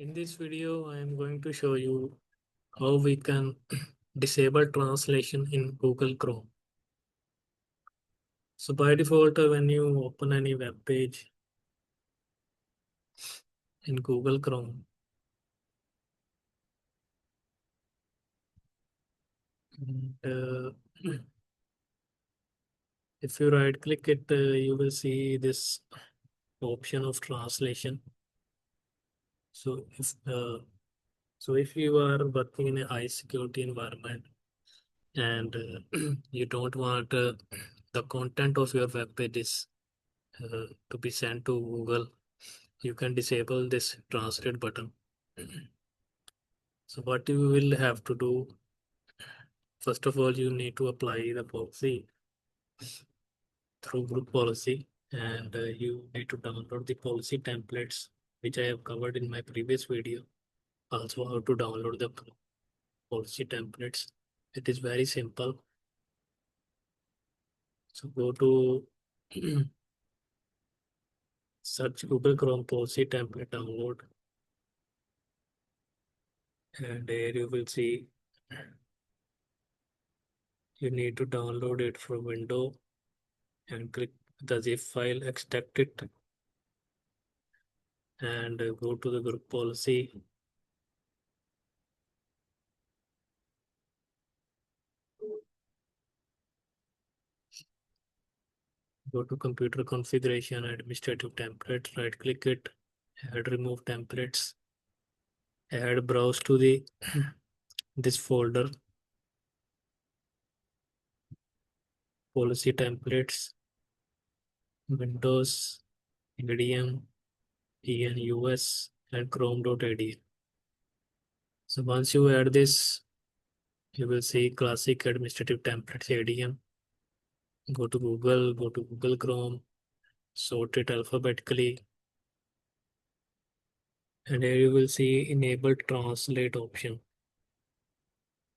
In this video, I am going to show you how we can disable translation in Google Chrome. So by default, when you open any web page in Google Chrome, and, if you right click it, you will see this option of translation. So if you are working in a high security environment and you don't want the content of your web pages to be sent to Google, you can disable this translate button. So what you will have to do, first of all, you need to apply the policy through group policy, and you need to download the policy templates, which I have covered in my previous video. Also, how to download the policy templates. It is very simple. So go to search Google Chrome policy template download, and there you will see you need to download it from window and click the zip file, extract it, and go to the group policy. Go to computer configuration, administrative templates, right click it, add remove templates, add browse to the this folder, policy templates, Windows, ADM, ENUS, and Chrome.ADM. So once you add this, you will see classic administrative templates ADM. Go to Google Chrome, sort it alphabetically, and here you will see enable translate option.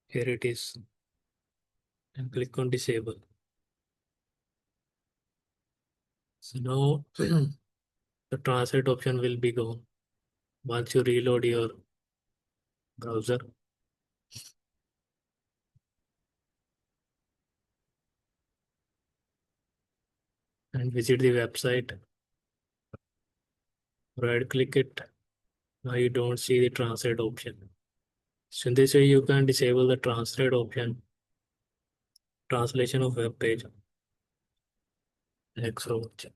Here it is, and click on disable. So now the translate option will be gone once you reload your browser. And visit the website, right click it. Now you don't see the translate option. So in this way you can disable the translate option, translation of web page. Thanks for watching.